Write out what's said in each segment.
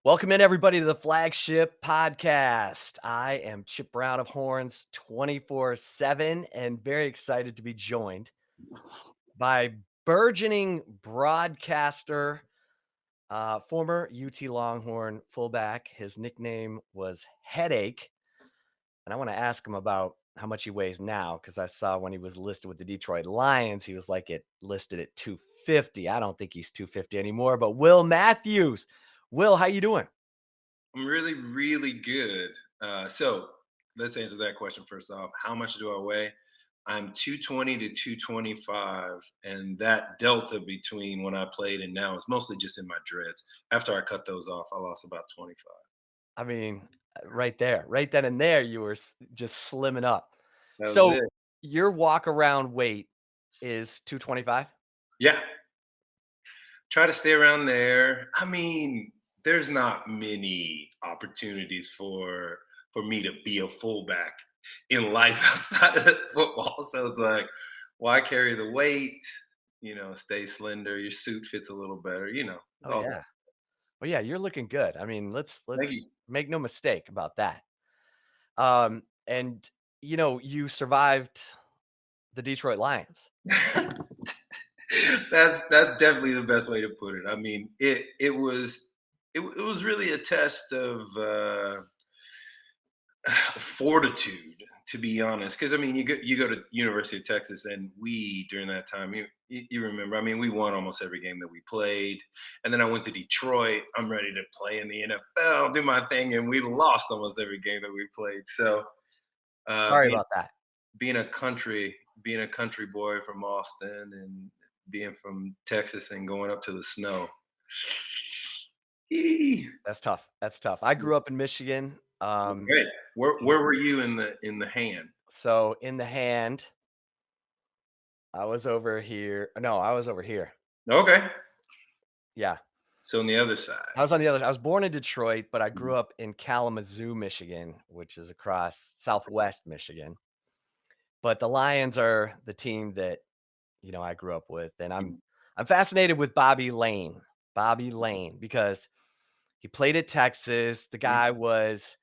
Welcome in everybody to the Flagship podcast. I am Chip Brown of Horns 24/7 and very excited to be joined by burgeoning broadcaster, former UT Longhorn fullback. His nickname was Headache. And I want to ask him about how much he weighs now because I saw when he was listed with the Detroit Lions, he was like it listed at 250. I don't think he's 250 anymore, but Will Matthews. Will, how you doing? I'm really, really good. So let's answer that question first off. How much do I weigh? I'm 220 to 225, and that delta between when I played and now is mostly just in my dreads. After I cut those off, I lost about 25. I mean, right there, right then and there, you were just slimming up. That was So it. your walk around weight is 225. Yeah, try to stay around there. I mean, there's not many opportunities for me to be a fullback in life outside of football. So it's like, why carry the weight? Stay slender. Your suit fits a little better. Oh All that. yeah. Well, yeah, you're looking good. I mean, Thank let's you. make no mistake about that. And you survived the Detroit Lions. That's definitely the best way to put it. I mean, it was really a test of fortitude, to be honest. Because I mean, you go to University of Texas, and we during that time, you remember. I mean, we won almost every game that we played, and then I went to Detroit. I'm ready to play in the NFL, do my thing, and we lost almost every game that we played. So Sorry being about that. being a country boy from Austin and being from Texas and going up to the snow. Eee. That's tough. That's tough. I grew up in Michigan. Okay. Where were you in the hand? So in the hand, I was over here. No, I was over here. Okay. Yeah. So on the other side. I was on the other I was born in Detroit, but I Mhm. grew up in Kalamazoo, Michigan, which is across Southwest Michigan. But the Lions are the team that, I grew up with, and I'm Mhm. I'm fascinated with Bobby Lane, because he played at Texas. The Mhm. guy was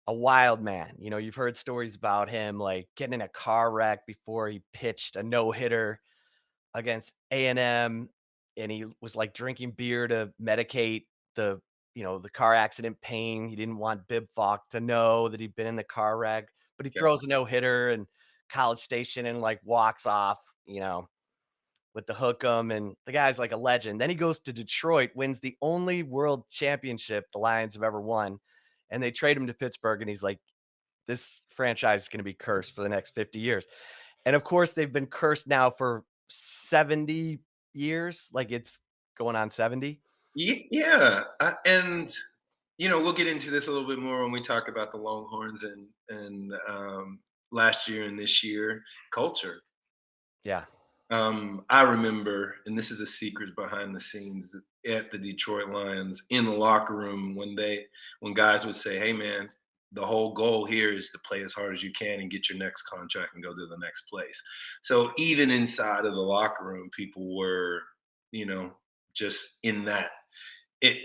a wild man. You've heard stories about him, like, getting in a car wreck before he pitched a no-hitter against A&M, and he was, like, drinking beer to medicate the the car accident pain. He didn't want Bib Falk to know that he'd been in the car wreck, but he Got throws a no-hitter and College Station and, like, walks off, with the hook 'em, and the guy's like a legend. Then he goes to Detroit, wins the only world championship the Lions have ever won, and they trade him to Pittsburgh, and he's like, "This franchise is gonna be cursed for the next 50 years." And of course, they've been cursed now for 70 years, like, it's going on 70. Yeah, and we'll get into this a little bit more when we talk about the Longhorns and last year and this year culture. Yeah. I remember, and this is the secrets behind the scenes at the Detroit Lions in the locker room when guys would say, "Hey, man, the whole goal here is to play as hard as you can and get your next contract and go to the next place." So even inside of the locker room, people were, you know, just in that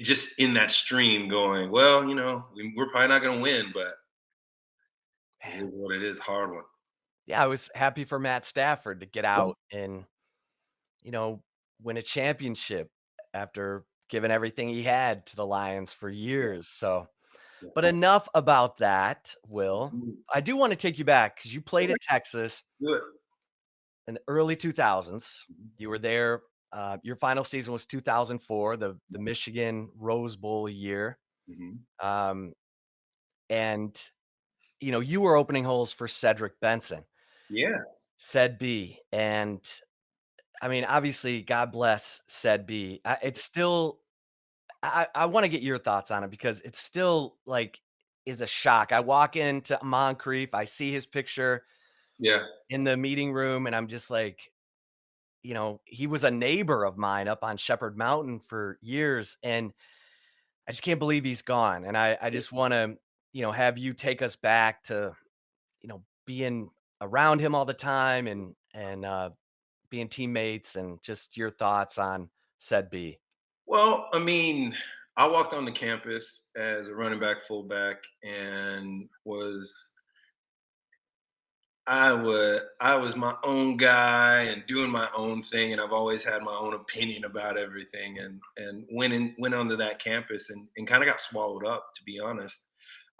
just in that stream going, "Well, we're probably not going to win, but it Man. is what it is." Hard one. Yeah, I was happy for Matt Stafford to get out and, you know, win a championship after giving everything he had to the Lions for Yeah, years. So, yeah. but enough about that, Will. Mm. I do wanna take you back because you played Okay, at Texas good. in the early 2000s. Mhm. You were there, your final season was 2004, the Michigan Rose Bowl year. Mhm. Um, and, you were opening holes for Cedric Benson, Yeah. Said B, and, I mean, obviously, God bless Said B. It's still I wanna get your thoughts on it because it's still, like, is a shock. I walk into Moncrief, I see his picture Yeah. in the meeting room, and I'm just like, he was a neighbor of mine up on Shepherd Mountain for years, and I just can't believe he's gone. And I just wanna, have you take us back to, being around him all the time and being teammates and just your thoughts on Said B. Well, I mean, I walked on the campus as a running back, fullback, and I was my own guy and doing my own thing, and I've always had my own opinion about everything, and went onto that campus and kind of got swallowed up, to be honest.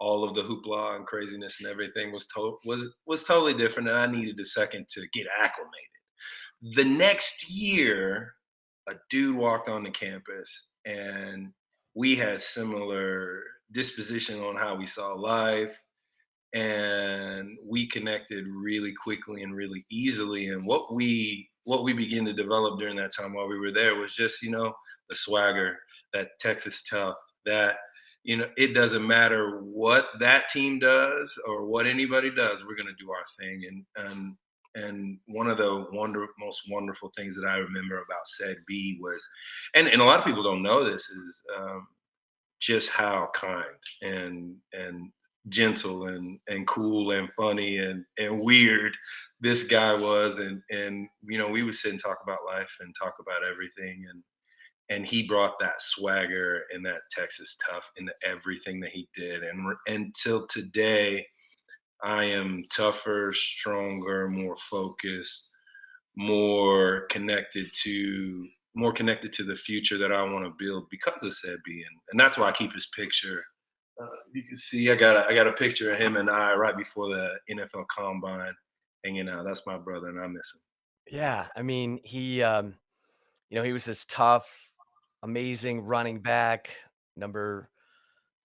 All of the hoopla and craziness and everything was totally different, and I needed a second to get acclimated. The next year, a dude walked on the campus, and we had similar disposition on how we saw life, and we connected really quickly and really easily. And what we began to develop during that time while we were there was just, the swagger, that Texas tough, that, it doesn't matter what that team does or what anybody does, we're going to do our thing. And one of the most wonderful things that I remember about said B was, and a lot of people don't know this, is just how kind and gentle and cool and funny and weird this guy was. And we would sit and talk about life and talk about everything. And he brought that swagger and that Texas tough into everything that he did. And until today, I am tougher, stronger, more focused, more connected to more connected to the future that I want to build because of Sebi. And that's why I keep his picture. You can see I got a picture of him and I right before the NFL Combine hanging out. That's my brother, and I miss him. Yeah, I mean, he was this tough, amazing running back, number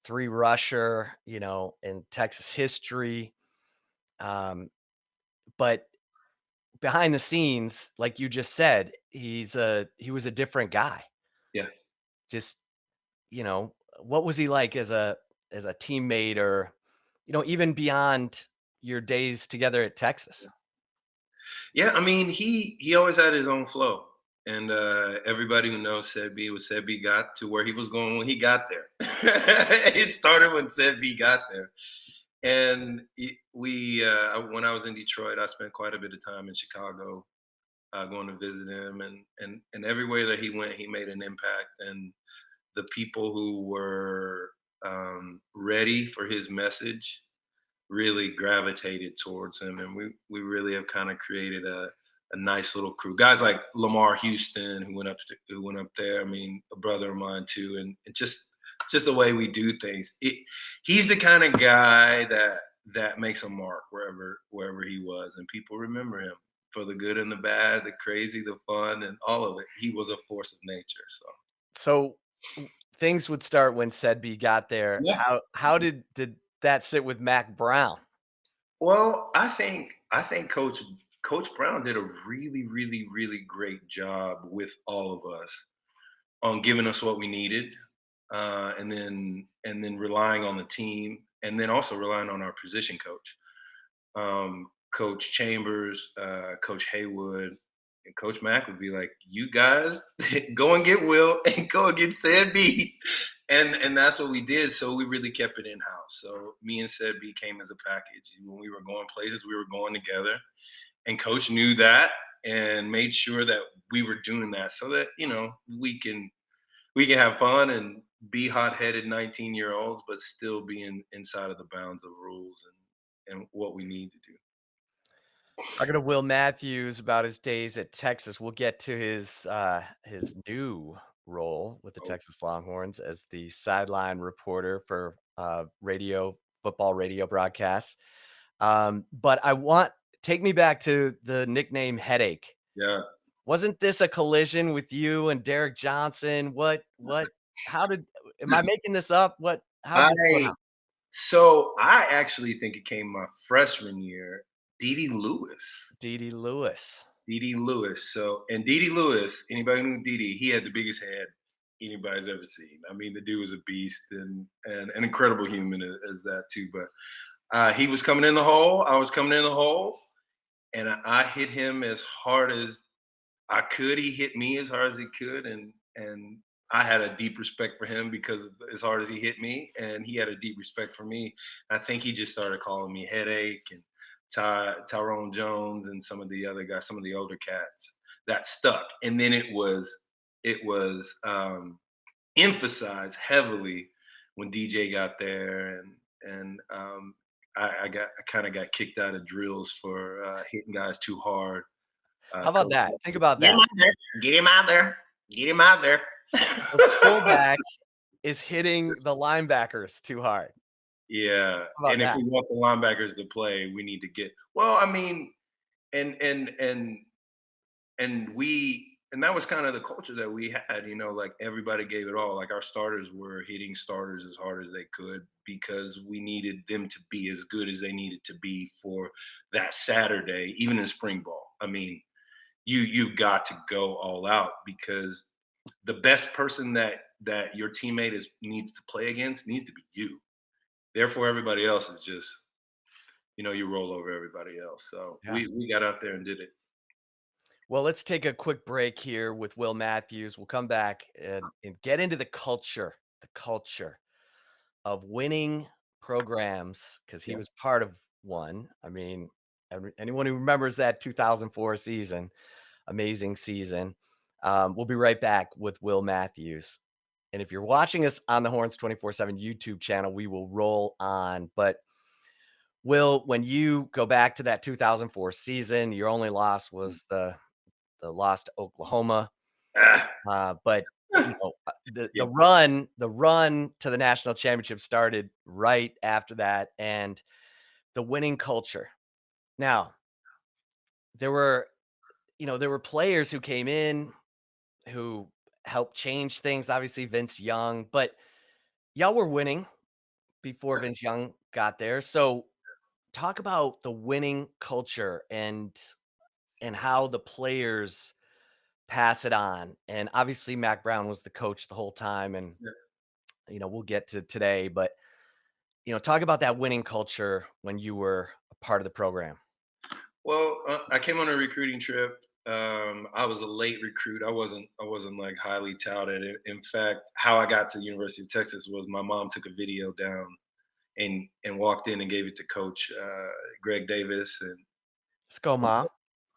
3 rusher, in Texas history. Um, but behind the scenes, like you just said, he was a different guy. Yeah. Just, what was he like as a teammate or, even beyond your days together at Texas? Yeah, I mean, he always had his own flow. And everybody who knows Sebi was Sebi got to where he was going when he got there. It started when Sebi got there. And when I was in Detroit, I spent quite a bit of time in Chicago, going to visit him, and everywhere that he went, he made an impact. And the people who were ready for his message really gravitated towards him, and we really have kind of created a nice little crew. Guys like Lamar Houston, who went up there. I mean, a brother of mine too, and just the way we do things. He's the kind of guy that makes a mark wherever he was, and people remember him for the good and the bad, the crazy, the fun, and all of it. He was a force of nature. So So, things would start when Sedby got there. yeah. How did that sit with Mac Brown? Well, I think Coach Brown did a really, really, really great job with all of us on giving us what we needed, and then relying on the team, and then also relying on our position coach, Coach Chambers, Coach Haywood, and Coach Mack would be like, "You guys go and get Will and go and get Said B," and that's what we did. So we really kept it in house. So me and Said B came as a package. When we were going places, we were going together, and Coach knew that and made sure that we were doing that so that we can have fun and be hot-headed 19-year-olds, but still be inside of the bounds of rules and what we need to do. Talking to Will Matthews about his days at Texas. We'll get to his new role with the Oh, Texas Longhorns as the sideline reporter for football radio broadcasts. But I want take me back to the nickname Headache. yeah. Wasn't this a collision with you and Derek Johnson? What how did am I making this up? How did this go I down? So I actually think it came my freshman year. Dede Lewis. Dede Lewis. Dede Lewis. And Dede Lewis, anybody who knew Dede, he had the biggest head anybody's ever seen. I mean, the dude was a beast and an incredible human as that too. But he was coming in the hole. I was coming in the hole, and I hit him as hard as I could. He hit me as hard as he could, and I had a deep respect for him because of as hard as he hit me, and he had a deep respect for me. I think he just started calling me Headache and Tyrone Jones and some of the other guys, some of the older cats that stuck. And then it was emphasized heavily when DJ got there, and I kind of got kicked out of drills for hitting guys too hard. How about Coach, that? Think about get him that. out there, get him out there, get him out there. The fullback is hitting the linebackers too hard. Yeah, How about and if that? we want the linebackers to play, we need to get well. I mean, and and that was kind of the culture that we had. Like everybody gave it all. Like our starters were hitting starters as hard as they could because we needed them to be as good as they needed to be for that Saturday, even in spring ball. I mean, you got to go all out because the best person that your teammate is needs to play against needs to be you. Therefore, everybody else is just you roll over everybody else. So Yeah. we got out there and did it. Well, let's take a quick break here with Will Matthews. We'll come back and get into the culture of winning programs because he Yeah. was part of one. I mean, anyone who remembers that 2004 season, amazing season. We'll be right back with Will Matthews. And if you're watching us on the Horns 24/7 YouTube channel, we will roll on. But Will, when you go back to that 2004 season, your only loss was the loss to Oklahoma. Ah. But the Yeah. run to the national championship started right after that, and the winning culture. Now, there were there were players who came in who helped change things. Obviously, Vince Young, but y'all were winning before Vince Young got there. So, talk about the winning culture and how the players pass it on. And obviously, Mac Brown was the coach the whole time, and Yeah. we'll get to today, but talk about that winning culture when you were a part of the program. Well, I came on a recruiting trip. I was a late recruit. I wasn't like highly touted. In fact, how I got to the University of Texas was my mom took a video down and walked in and gave it to Coach Greg Davis, and Let's go, mom.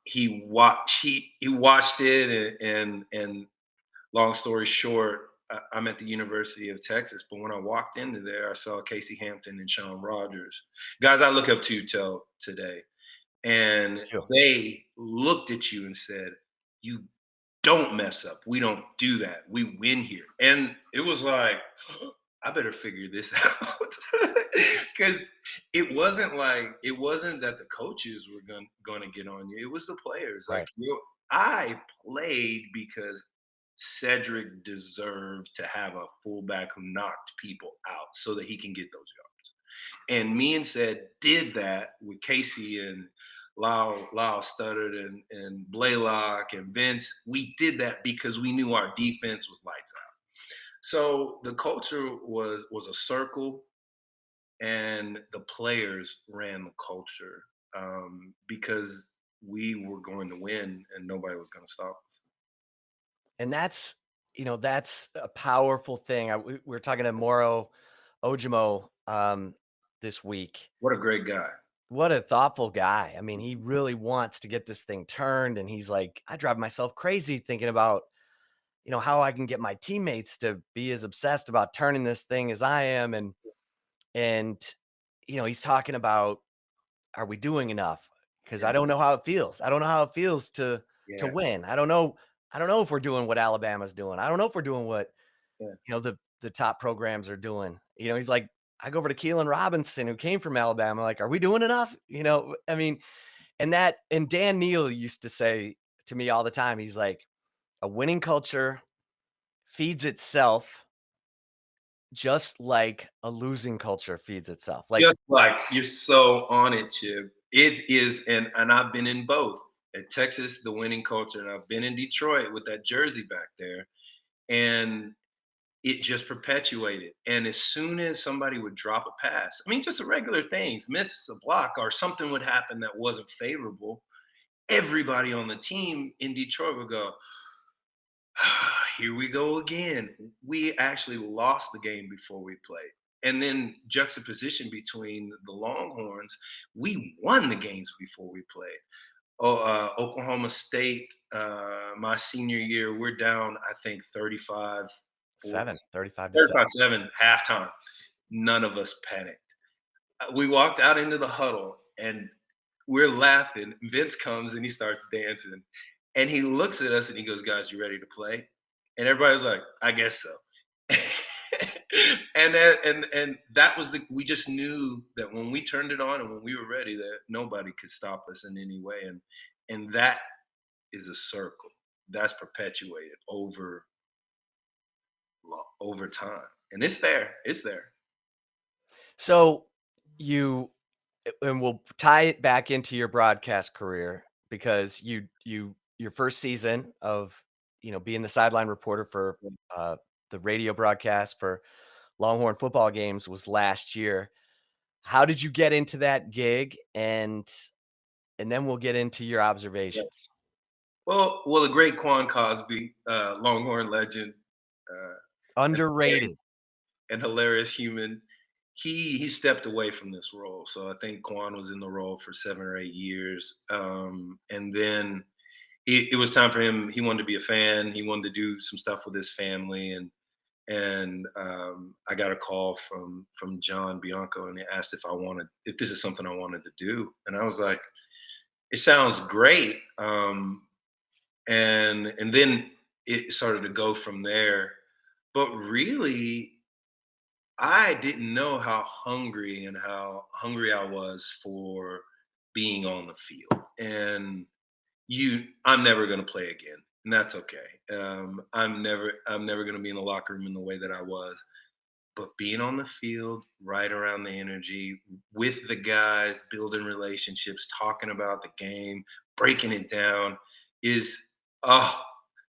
he watched it, and long story short, I'm at the University of Texas. But when I walked into there, I saw Casey Hampton and Sean Rogers, guys I look up to till today. And Too. they looked at you and said, "You don't mess up. We don't do that. We win here." And it was like, I better figure this out. Because it wasn't that the coaches were going to get on you. It was the players. Like, Right. I played because Cedric deserved to have a fullback who knocked people out so that he can get those yards. And me and said did that with Casey and Lyle Studdard and Blaylock and Vince. We did that because we knew our defense was lights out. So the culture was a circle, and the players ran the culture because we were going to win, and nobody was going to stop us. And that's a powerful thing. We were talking to Moro Ojimo this week. What a great guy! What a thoughtful guy. I mean, he really wants to get this thing turned. And he's like, I drive myself crazy thinking about, how I can get my teammates to be as obsessed about turning this thing as I am. And he's talking about, are we doing enough? Because I Yeah, don't know how it feels. I don't know how it feels to yeah, win. I don't know if we're doing what Alabama's doing. I don't know if we're doing what, yeah, the top programs are doing. He's like, I go over to Keelan Robinson, who came from Alabama. Like, are we doing enough? I mean, and Dan Neal used to say to me all the time, he's like, a winning culture feeds itself just like a losing culture feeds itself. Like, just like you're so on it, Chip. It is, and I've been in both. At Texas, the winning culture, and I've been in Detroit with that jersey back there, and it just perpetuated. And as soon as somebody would drop a pass, I mean, just the regular things, miss a block or something would happen that wasn't favorable, everybody on the team in Detroit would go, here we go again. We actually lost the game before we played. And then juxtaposition between the Longhorns, we won the games before we played. Oh, Oklahoma State, my senior year, we're down, I think, 35. 7, 35 to 7. 35-7 halftime. None of us panicked. We walked out into the huddle and we're laughing. Vince comes and he starts dancing. And he looks at us and he goes, "Guys, you ready to play?" And everybody was like, "I guess so." And that was we just knew that when we turned it on and when we were ready, that nobody could stop us in any way. And that is a circle that's perpetuated over time. And it's there. It's there. So you and we'll tie it back into your broadcast career because your first season of, being the sideline reporter for, the radio broadcast for Longhorn football games was last year. How did you get into that gig? And then we'll get into your observations. Well, the great Quan Cosby, Longhorn legend, uh, and Underrated. hilarious human. He stepped away from this role, so I think Quan was in the role for 7 or 8 years, and then it was time for him. He wanted to be a fan. He wanted to do some stuff with his family, and I got a call from John Bianco, and he asked if this is something I wanted to do, and I was like, it sounds great. And then it started to go from there. But really, I didn't know how hungry I was for being on the field. And I'm never going to play again, and that's okay. I'm never going to be in the locker room in the way that I was. But being on the field, right around the energy, with the guys, building relationships, talking about the game, breaking it down, is oh,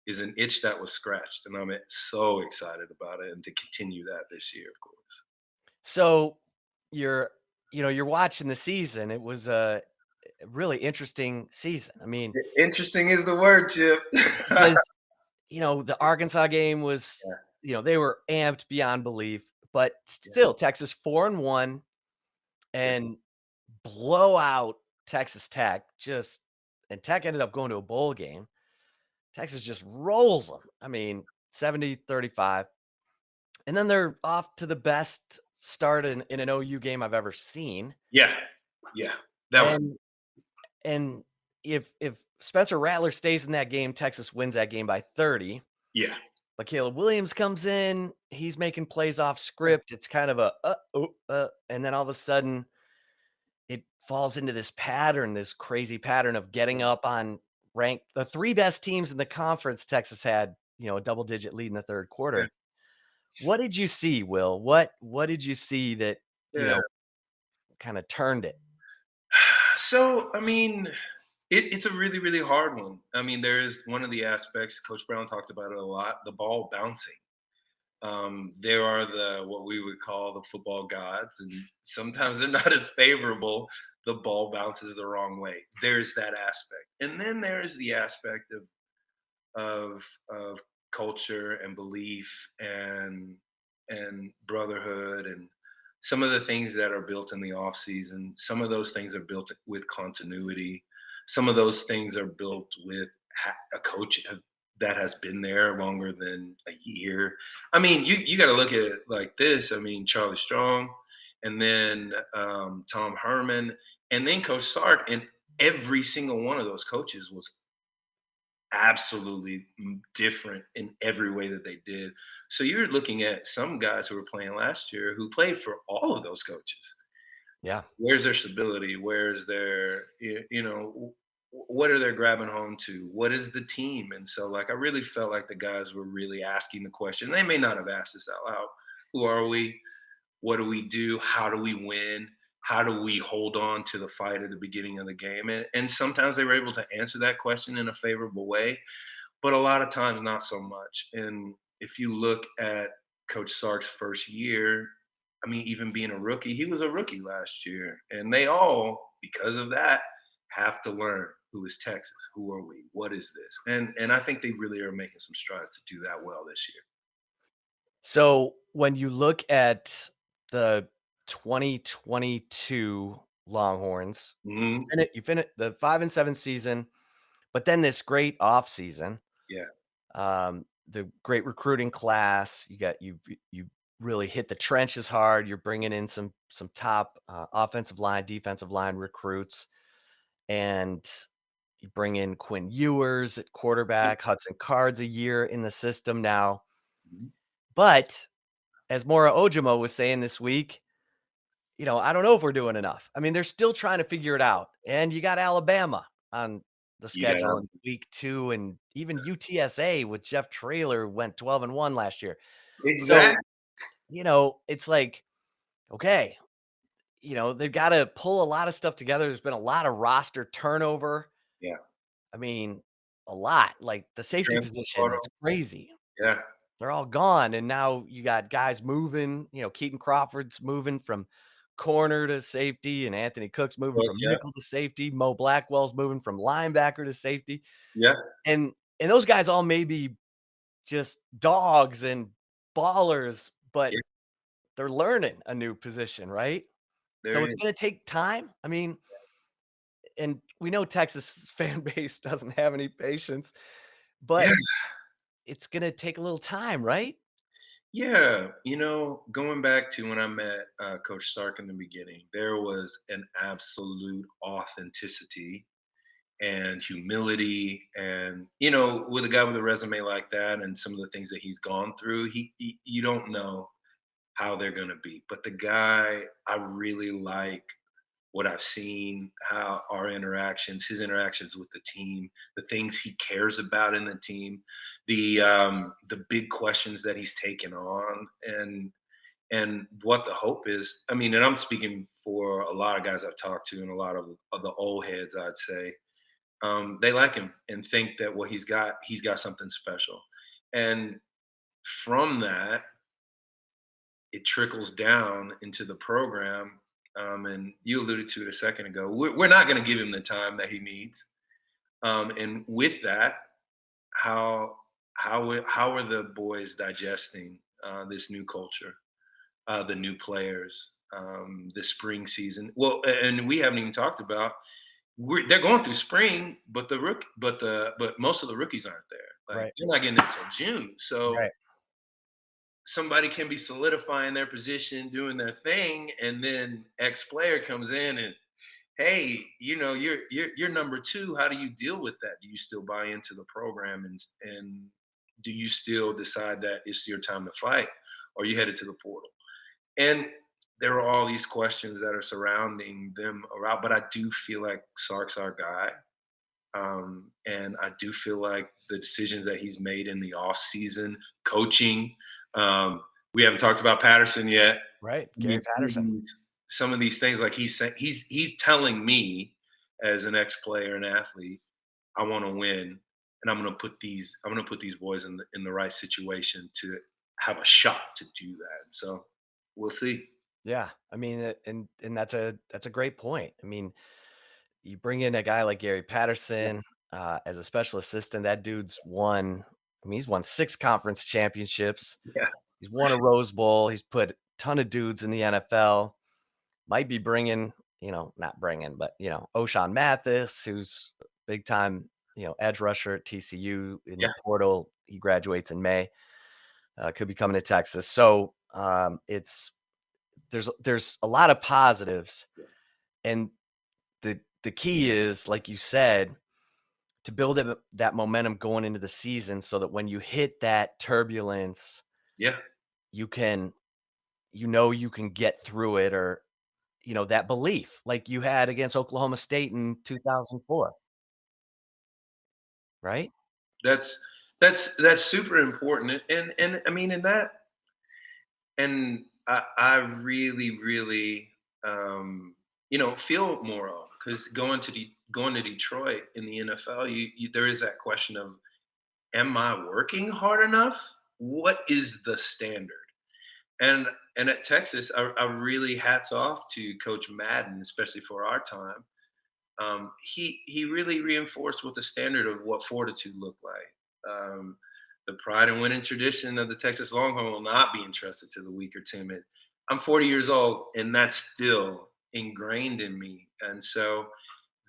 is an itch that was scratched, and I'm so excited about it, and to continue that this year, of course. So you're you're watching the season. It was a really interesting season. I mean, Interesting is the word, Chip. because the Arkansas game was, Yeah, they were amped beyond belief, but yeah, still Texas 4-1 yeah, and blow out Texas Tech. Just and Tech ended up going to a bowl game. Texas just rolls them. I mean, 70-35. And then they're off to the best start in an OU game I've ever seen. yeah, yeah. That was And and if Spencer Rattler stays in that game, Texas wins that game by 30. yeah, But Caleb Williams comes in, he's making plays off script. It's kind of a and then all of a sudden it falls into this pattern, this crazy pattern of getting up on the three best teams in the conference. Texas had, a double digit lead in the third yeah, quarter. What did you see, Will? What did you see that, yeah. kind of turned it? So, I mean, it's a really, really hard one. I mean, there is one of the aspects, Coach Brown talked about it a lot, the ball bouncing. There are what we would call the football gods, and sometimes they're not as favorable. The ball bounces the wrong way. There's that aspect, and then there is the aspect of culture and belief and brotherhood and some of the things that are built in the off season. Some of those things are built with continuity. Some of those things are built with a coach that has been there longer than a year. I mean, you got to look at it like this. I mean, Charlie Strong, and then Tom Herman, and then Coach Sark, and every single one of those coaches was absolutely different in every way that they did. So you're looking at some guys who were playing last year who played for all of those coaches. Yeah. Where's their stability? Where's their, what are they grabbing home to? What is the team? And so, like, I really felt like the guys were really asking the question. They may not have asked this out loud. Who are we? What do we do? How do we win? How do we hold on to the fight at the beginning of the game? And sometimes they were able to answer that question in a favorable way, but a lot of times not so much. And if you look at Coach Sark's first year, I mean, even being a rookie, he was a rookie last year. And they all, because of that, have to learn who is Texas? Who are we? What is this? And I think they really are making some strides to do that well this year. So when you look at the 2022 Longhorns, Hmm. you finish the 5-7 season, but then this great off season. Yeah. the great recruiting class. You really hit the trenches hard. You're bringing in some top offensive line, defensive line recruits, and you bring in Quinn Ewers at Yeah. quarterback, Hudson Card's a year in the system now. Mhm. But as Mora Ojimo was saying this week, I don't know if we're doing enough. I mean, they're still trying to figure it out. And you got Alabama on the You got schedule in week 2, and even UTSA with Jeff Traylor went 12-1 last year. So, exactly. it's like, okay, they've got to pull a lot of stuff together. There's been a lot of roster turnover. Yeah. I mean, a lot. Like the safety Transfer position, it's portal. crazy. Yeah. They're all gone, and now you got guys moving, Keaton Crawford's moving from corner to safety, and Anthony Cook's moving But from yeah. nickel to safety. Mo Blackwell's moving from linebacker to safety, Yeah. and those guys all may be just dogs and ballers, but Yeah. they're learning a new position, right? There So it's is. gonna take time. I mean, and we know Texas fan base doesn't have any patience, Yeah. but it's gonna take a little time, right? Yeah, going back to when I met Coach Sark in the beginning, there was an absolute authenticity and humility, and with a guy with a resume like that, and some of the things that he's gone through, you don't know how they're gonna be. But the guy, I really like what I've seen, how his interactions with the team, the things he cares about in the team, the big questions that he's taken on, and what the hope is. I mean, and I'm speaking for a lot of guys I've talked to, and a lot of the old heads, I'd say, they like him and think that what he's got something special, and from that it trickles down into the program. And you alluded to it a second ago. We're not going to give him the time that he needs. And with that, how how are the boys digesting this new culture, the new players, the spring season? Well, and we haven't even talked about. They're going through spring, but but most of the rookies aren't there. Like Right, they're not getting it until June. So right, somebody can be solidifying their position, doing their thing, and then X player comes in and, hey, you're number two. How do you deal with that? Do you still buy into the program, and do you still decide that it's your time to fight, or you headed to the portal? And there are all these questions that are surrounding them around, but I do feel like Sark's our guy. And I do feel like the decisions that he's made in the off season, coaching. Um, we haven't talked about Patterson yet. right. I mean, Gary Patterson. some of these things, like he's saying, he's telling me as an ex player and athlete, I want to win, and I'm gonna put these boys in the right situation to have a shot to do that. So we'll see. Yeah, I mean, and that's a great point. I mean, you bring in a guy like Gary Yeah, Patterson as a special assistant. That dude's won. I mean, he's won 6 conference championships. yeah, He's won a Rose Bowl. He's put a ton of dudes in the NFL. Might be bringing, not bringing, but O'Shawn Mathis, who's a big time, edge rusher at TCU in yeah, the portal. He graduates in May. Could be coming to Texas. So it's there's a lot of positives, and the key is, like you said, to build that momentum going into the season, so that when you hit that turbulence, yeah. you can you can get through it, or that belief like you had against Oklahoma State in 2004, right? That's that's super important, and I mean, in that, and I really, really, feel more of, because going to Detroit in the NFL, there is that question of, am I working hard enough? What is the standard? And at Texas, I really hats off to Coach Madden, especially for our time. He really reinforced what the standard of what fortitude looked like. The pride and winning tradition of the Texas Longhorn will not be entrusted to the weak or timid. I'm 40 years old, and that's still ingrained in me. And so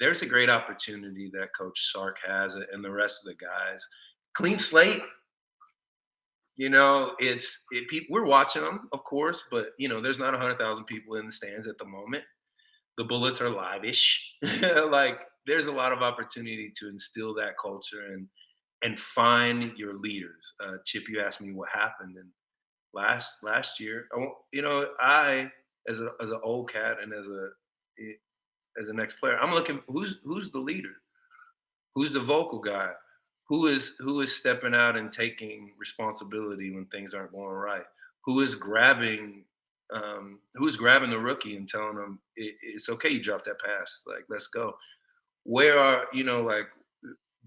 there's a great opportunity that Coach Sark has, and the rest of the guys. Clean slate. We're watching them, of course, but there's not 100,000 people in the stands at the moment. The Bullets are live-ish. Like there's a lot of opportunity to instill that culture and find your leaders. Chip, you asked me what happened, and last year, I as an old cat and as an ex-player, I'm looking who's the leader, who's the vocal guy, who is stepping out and taking responsibility when things aren't going right, who is grabbing who's grabbing the rookie and telling them it's okay, you drop that pass, like let's go. Where are like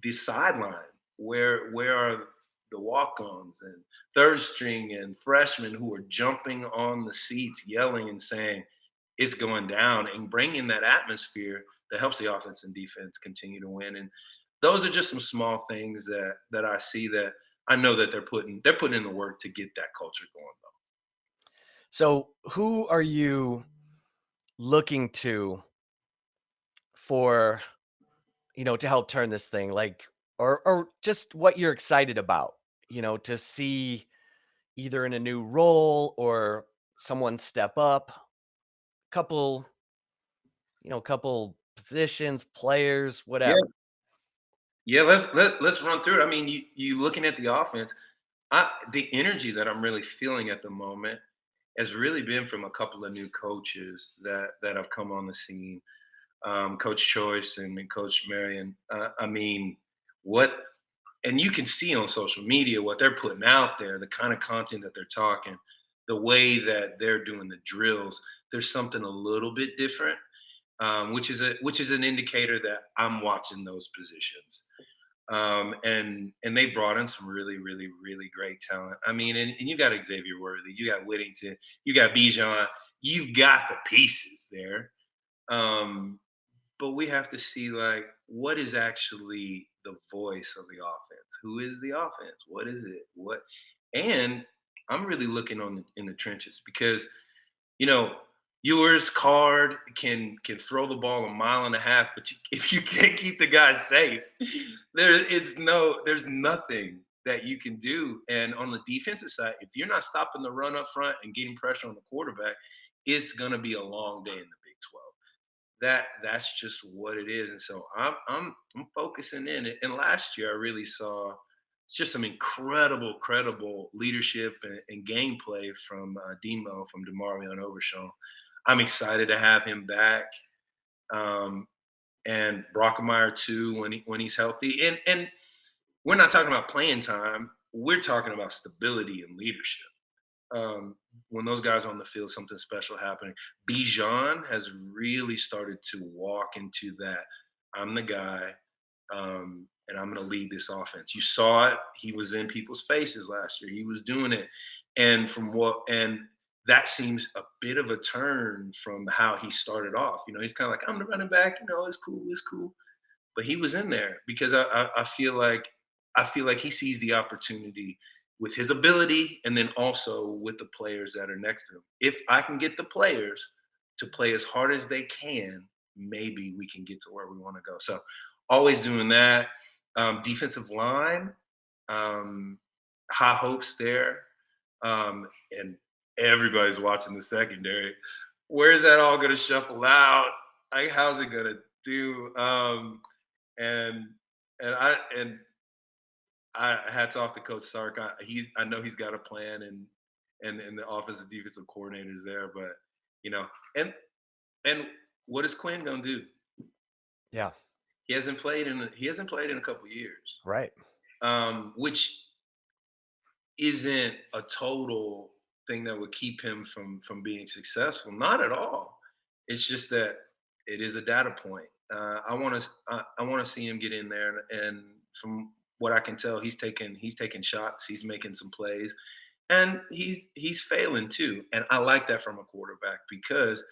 the sideline? Where are the walk-ons and third string and freshmen who are jumping on the seats, yelling and saying it's going down, and bringing that atmosphere that helps the offense and defense continue to win? And those are just some small things that I see that I know that they're putting in the work to get that culture going though. So, who are you looking to for, to help turn this thing, like, or just what you're excited about, to see either in a new role or someone step up, couple, couple positions, players, Yeah, whatever. yeah. Let's run through it. I mean, you looking at the offense. The energy that I'm really feeling at the moment has really been from a couple of new coaches that have come on the scene, Coach Choice and Coach Marion. I mean, what and you can see on social media what they're putting out there, the kind of content that they're talking, the way that they're doing the drills. There's something a little bit different, which is an indicator that I'm watching those positions. And they brought in some really, really, really great talent. I mean, and you got Xavier Worthy, you got Whittington, you got Bijan, you've got the pieces there. Um, but we have to see like what is actually the voice of the offense. Who is the offense? What is it? What? And I'm really looking in the trenches because you know, Ewers, Card can throw the ball a mile and a half, but if you can't keep the guy safe, there's nothing that you can do. And on the defensive side, if you're not stopping the run up front and getting pressure on the quarterback, it's gonna be a long day in the Big 12. That's just what it is. And so I'm focusing in. And last year I really saw just some incredible leadership and gameplay from Demo, from Demarion Overshawn. I'm excited to have him back, um, and Brockemeyer too when he's healthy. And we're not talking about playing time. We're talking about stability and leadership. When those guys are on the field, something special happening. Bijan has really started to walk into that. I'm the guy, and I'm going to lead this offense. You saw it. He was in people's faces last year. He was doing it, and that seems a bit of a turn from how he started off. He's kind of like, I'm the running back. It's cool, it's cool. But he was in there because I feel like he sees the opportunity with his ability and then also with the players that are next to him. If I can get the players to play as hard as they can, maybe we can get to where we want to go. So always doing that. Defensive line, um, high hopes there. And everybody's watching the secondary. Where's that all going to shuffle out? Like, how's it going to do? And and I hats off to Coach Sark. I know he's got a plan, and the offensive defensive coordinators there, but you know, and and what is Quinn gonna do? Yeah, He hasn't played in a couple years, right. which isn't a total thing that would keep him from being successful. Not at all. It's just that it is a data point. I want to see him get in there, and from what I can tell, he's taking shots, he's making some plays, and he's failing too. And I like that from a quarterback because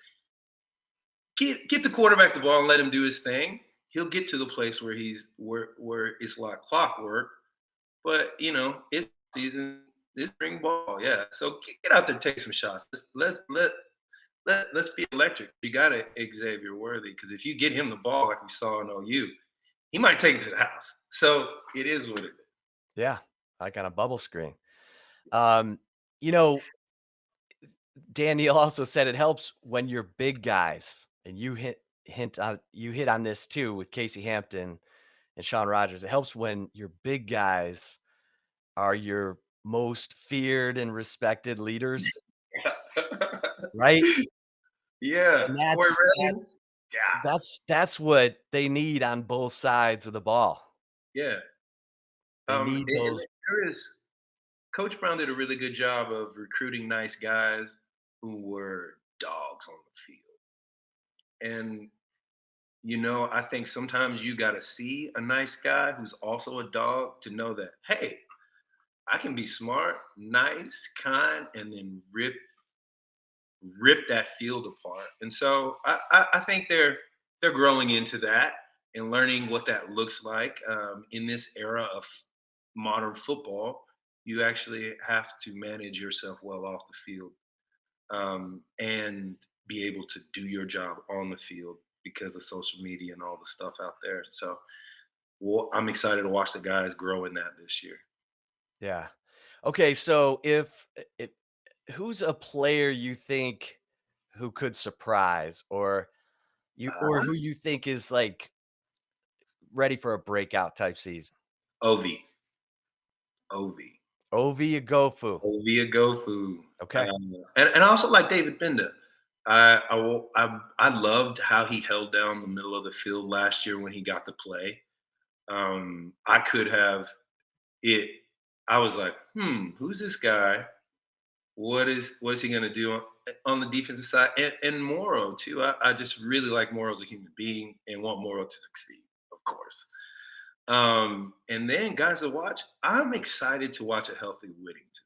get the quarterback the ball and let him do his thing. He'll get to the place where it's like clockwork. But it's season, it's spring ball, yeah. So get out there, take some shots. Let's be electric. You got to Xavier Worthy because if you get him the ball like we saw in OU, he might take it to the house. So it is what it is. Yeah, like on a bubble screen. Um, you know, Daniel also said it helps when you're big guys, and you hit on this too with Casey Hampton and Sean Rogers. It helps when your big guys are your most feared and respected leaders, right? Yeah, And Corey that's that Redden. Yeah, that's what they need on both sides of the ball. yeah. They need And those. there is Coach Brown did a really good job of recruiting nice guys who were dogs on the field. And I think sometimes you got to see a nice guy who's also a dog to know that, hey, I can be smart, nice, kind, and then rip that field apart. And so I think they're growing into that and learning what that looks like in this era of modern football. You actually have to manage yourself well off the field and be able to do your job on the field because of social media and all the stuff out there. So I'm excited to watch the guys grow in that this year. Yeah. Okay, so if who's a player you think who could surprise or Uh, who you think is, like, ready for a breakout type season? Ov, Ov, Ovi Agofu. Ovia Gofu, Okay. and I also like David Benda. I loved how he held down the middle of the field last year when he got to play. I could have it. I was like, who's this guy? What is he going to do on the defensive side? And Morrow too. I just really like Morrow as a human being and want Morrow to succeed, of course. And then guys to watch. I'm excited to watch a healthy Whittington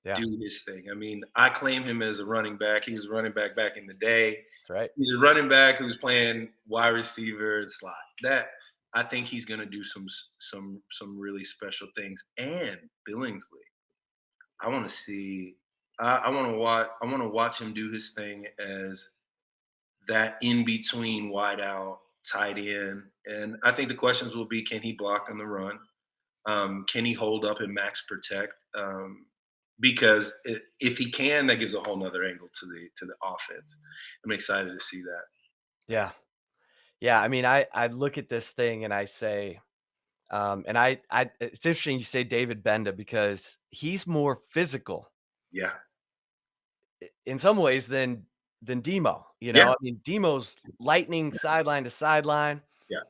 Yeah, do his thing. I mean, I claim him as a running back. He was a running back in the day. that's right. He's a running back who's playing wide receiver and slot. That I think he's going to do some really special things. And Billingsley, I want to see. I want to watch. I want to watch him do his thing as that in between wide out tight end. And I think the questions will be: can he block on the run? Can he hold up and max protect? Because if he can, that gives a whole nother angle to the offense. I'm excited to see that. Yeah. Yeah, I mean, I look at this thing and I say, and I it's interesting you say David Benda because he's more physical Yeah, in some ways than Demo, you know? yeah, I mean, Demo's lightning sideline to sideline, yeah,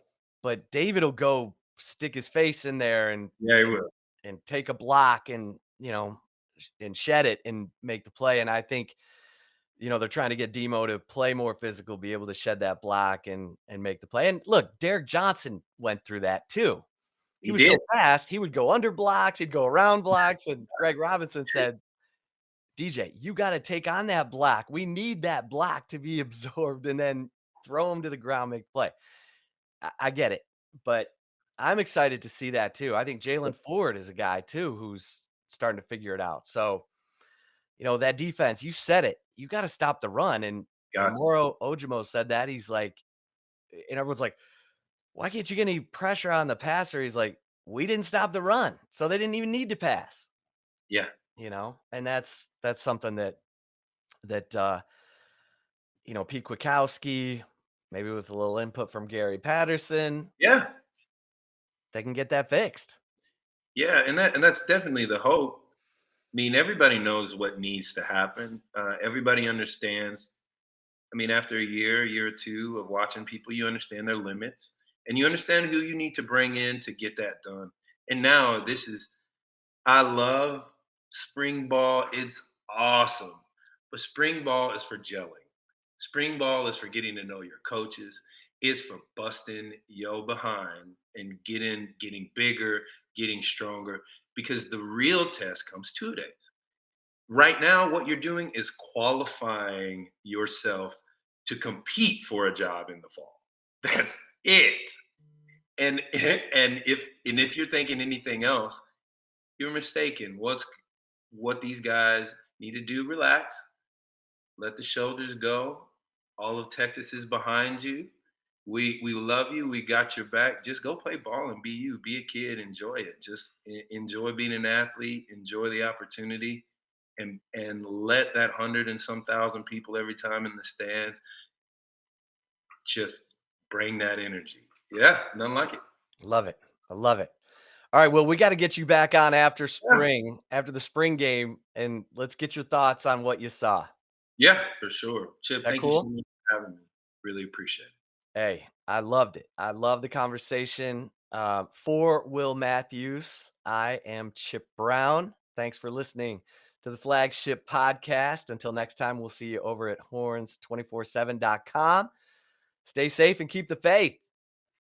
but David will go stick his face in there yeah. He and will. and take a block and, and shed it and make the play, and I think, they're trying to get Demo to play more physical, be able to shed that block and make the play, and look, Derek Johnson went through that too. He He was did. so fast, he would go under blocks, he'd go around blocks, and Greg Robinson said, "DJ, you gotta take on that block. We need that block to be absorbed and then throw him to the ground, make play." I get it, but I'm excited to see that too. I think Jalen Ford is a guy too who's starting to figure it out. So, that defense, you said it. You gotta stop the run, and Got to. Moro Ojimo said that. He's like and everyone's like, "Why can't you get any pressure on the passer?" He's like, "We didn't stop the run, so they didn't even need to pass." Yeah, And that's something that Pete Kwiatkowski, maybe with a little input from Gary Patterson, yeah, they can get that fixed. yeah. And that's definitely the hope. I mean, everybody knows what needs to happen. Everybody understands. I mean, after a year or two of watching people, you understand their limits and you understand who you need to bring in to get that done. And now I love spring ball. It's awesome. But spring ball is for gelling. Spring ball is for getting to know your coaches. It's for busting yo behind and getting bigger, getting stronger. Because the real test comes 2 days. Right now, what you're doing is qualifying yourself to compete for a job in the fall. That's it. And and if you're thinking anything else, you're mistaken. What these guys need to do? Relax, let the shoulders go. All of Texas is behind you. We love you. We got your back. Just go play ball and be you. Be a kid. Enjoy it. Just enjoy being an athlete. Enjoy the opportunity, and let that hundred and some thousand people every time in the stands just bring that energy. Yeah, nothing like it. Love it. I love it. All right, well, we gotta get you back on Yeah, after the spring game, and let's get your thoughts on what you saw. yeah, for sure. Is Chip, that thank you so cool? much for having me. Really appreciate it. Hey, I loved it. I love the conversation. For Will Matthews, I am Chip Brown. Thanks for listening to the Flagship Podcast. Until next time, we'll see you over at horns247.com. Stay safe and keep the faith.